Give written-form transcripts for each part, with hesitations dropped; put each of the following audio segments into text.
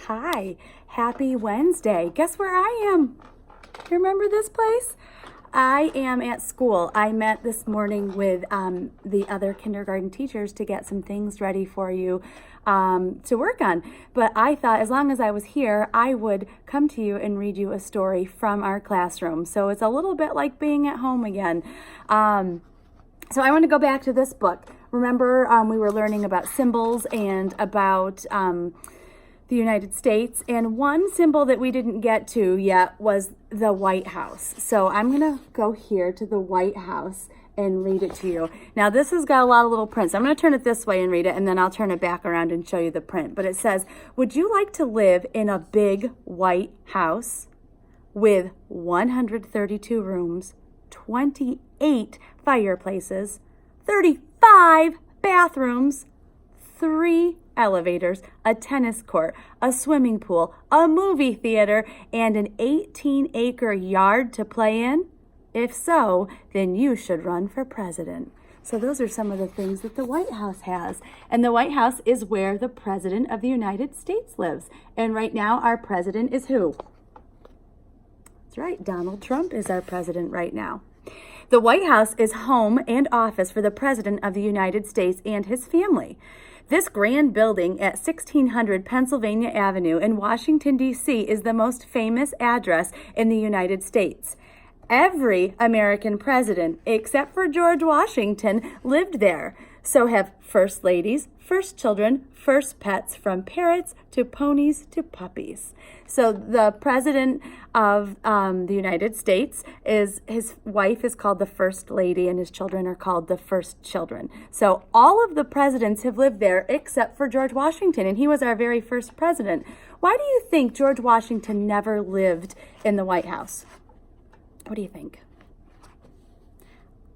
Hi, happy Wednesday. Guess where I am? You remember this place? I am at school. I met this morning with the other kindergarten teachers to get some things ready for you to work on. But I thought as long as I was here, I would come to you and read you a story from our classroom. So it's a little bit like being at home again. So I want to go back to this book. Remember, we were learning about symbols and about the United States, and one symbol that we didn't get to yet was the White House. So I'm gonna go here to the White House and read it to you. Now this has got a lot of little prints. I'm gonna turn it this way and read it, and then I'll turn it back around and show you the print. But it says, would you like to live in a big white house with 132 rooms, 28 fireplaces, 35 bathrooms, 3 elevators, a tennis court, a swimming pool, a movie theater, and an 18-acre yard to play in? If so, then you should run for president. So those are some of the things that the White House has. And the White House is where the President of the United States lives. And right now, our president is who? That's right, Donald Trump is our president right now. The White House is home and office for the President of the United States and his family. This grand building at 1600 Pennsylvania Avenue in Washington, D.C. is the most famous address in the United States. Every American president, except for George Washington, lived there. So have first ladies, first children, first pets, from parrots to ponies to puppies. So the president of the United States, his wife is called the first lady and his children are called the first children. So all of the presidents have lived there except for George Washington, and he was our very first president. Why do you think George Washington never lived in the White House? What do you think?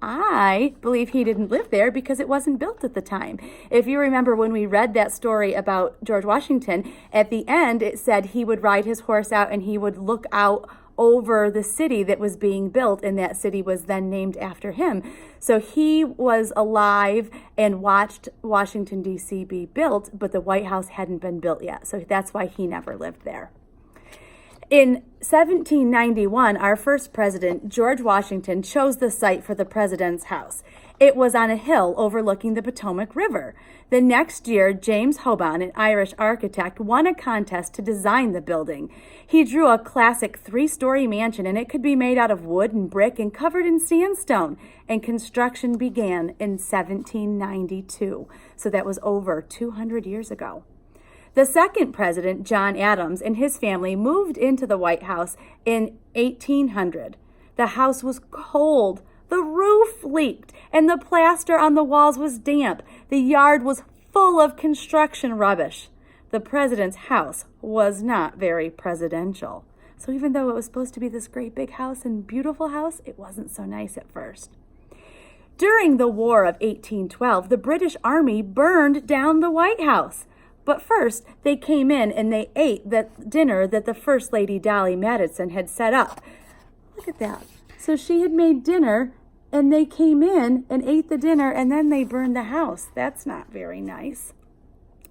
I believe he didn't live there because it wasn't built at the time. If you remember when we read that story about George Washington, at the end it said he would ride his horse out and he would look out over the city that was being built, and that city was then named after him. So he was alive and watched Washington, D.C. be built, but the White House hadn't been built yet. So that's why he never lived there. In 1791, our first president, George Washington, chose the site for the president's house. It was on a hill overlooking the Potomac River. The next year, James Hoban, an Irish architect, won a contest to design the building. He drew a classic 3-story mansion, and it could be made out of wood and brick and covered in sandstone. And construction began in 1792. So that was over 200 years ago. The second president, John Adams, and his family moved into the White House in 1800. The house was cold, the roof leaked, and the plaster on the walls was damp. The yard was full of construction rubbish. The president's house was not very presidential. So even though it was supposed to be this great big house and beautiful house, it wasn't so nice at first. During the War of 1812, the British Army burned down the White House. But first, they came in and they ate that dinner that the First Lady Dolly Madison had set up. Look at that. So she had made dinner and they came in and ate the dinner and then they burned the house. That's not very nice.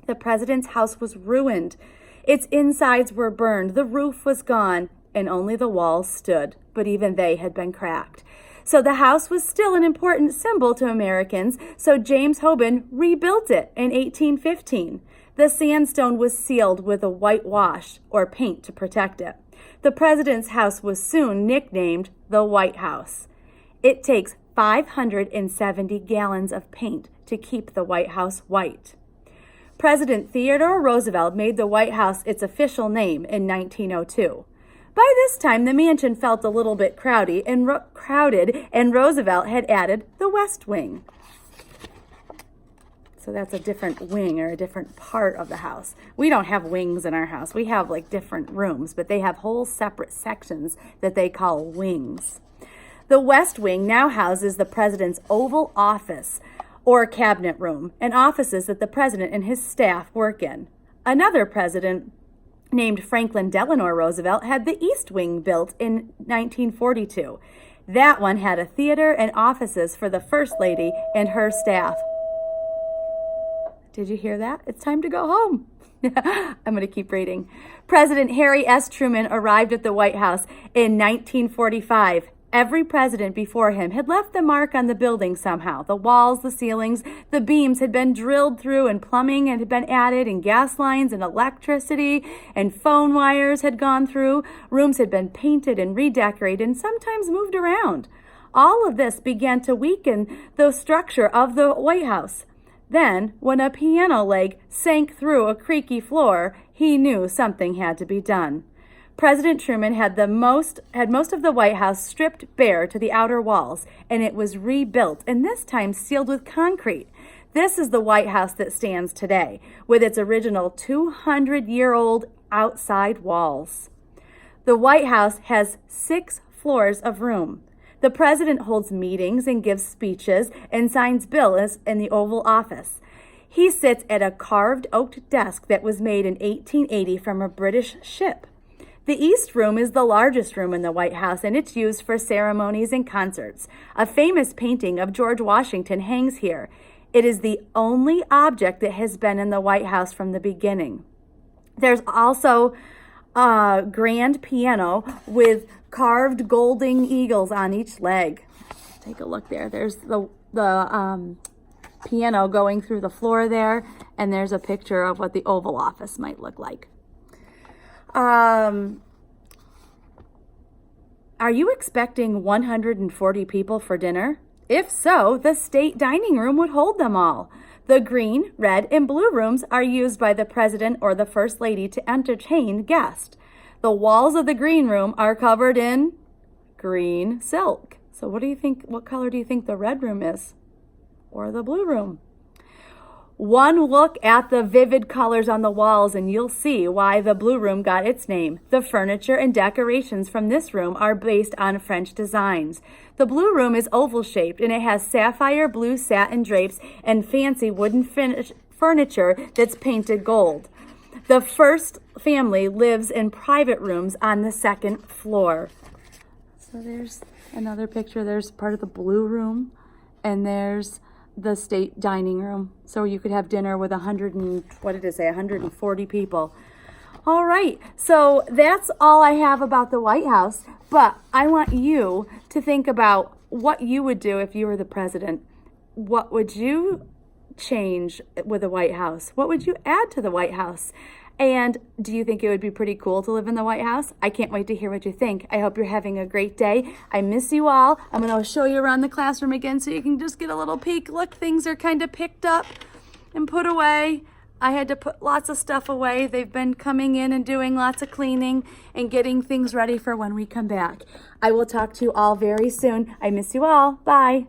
The president's house was ruined. Its insides were burned, the roof was gone, and only the walls stood, but even they had been cracked. So the house was still an important symbol to Americans, so James Hoban rebuilt it in 1815. The sandstone was sealed with a whitewash or paint to protect it. The president's house was soon nicknamed the White House. It takes 570 gallons of paint to keep the White House white. President Theodore Roosevelt made the White House its official name in 1902. By this time, the mansion felt a little bit crowded, and Roosevelt had added the West Wing. So that's a different wing or a different part of the house. We don't have wings in our house. We have like different rooms, but they have whole separate sections that they call wings. The West Wing now houses the president's Oval Office or cabinet room and offices that the president and his staff work in. Another president named Franklin Delano Roosevelt had the East Wing built in 1942. That one had a theater and offices for the First Lady and her staff. Did you hear that? It's time to go home. I'm going to keep reading. President Harry S. Truman arrived at the White House in 1945. Every president before him had left the mark on the building somehow. The walls, the ceilings, the beams had been drilled through, and plumbing had been added, and gas lines and electricity and phone wires had gone through. Rooms had been painted and redecorated and sometimes moved around. All of this began to weaken the structure of the White House. Then, when a piano leg sank through a creaky floor, he knew something had to be done. President Truman had most of the White House stripped bare to the outer walls, and it was rebuilt, and this time sealed with concrete. This is the White House that stands today, with its original 200-year-old outside walls. The White House has 6 floors of room. The president holds meetings and gives speeches and signs bills in the Oval Office. He sits at a carved oak desk that was made in 1880 from a British ship. The East Room is the largest room in the White House, and it's used for ceremonies and concerts. A famous painting of George Washington hangs here. It is the only object that has been in the White House from the beginning. There's also a grand piano with carved golden eagles on each leg. Take a look there. There's the piano going through the floor there, and there's a picture of what the Oval Office might look like. Are you expecting 140 people for dinner? If so, the state dining room would hold them all. The green, red, and blue rooms are used by the president or the first lady to entertain guests. The walls of the green room are covered in green silk. So what do you think? What color do you think the red room is? Or the blue room? One look at the vivid colors on the walls and you'll see why the blue room got its name. The furniture and decorations from this room are based on French designs. The blue room is oval shaped and it has sapphire blue satin drapes and fancy wooden furniture that's painted gold. The first family lives in private rooms on the second floor. So there's another picture. There's part of the blue room and there's the state dining room. So you could have dinner with 140 people. All right, so that's all I have about the White House, but I want you to think about what you would do if you were the president. What would you change with the White House? What would you add to the White House? And do you think it would be pretty cool to live in the White House? I can't wait to hear what you think. I hope you're having a great day. I miss you all. I'm going to show you around the classroom again so you can just get a little peek. Look, things are kind of picked up and put away. I had to put lots of stuff away. They've been coming in and doing lots of cleaning and getting things ready for when we come back. I will talk to you all very soon. I miss you all. Bye.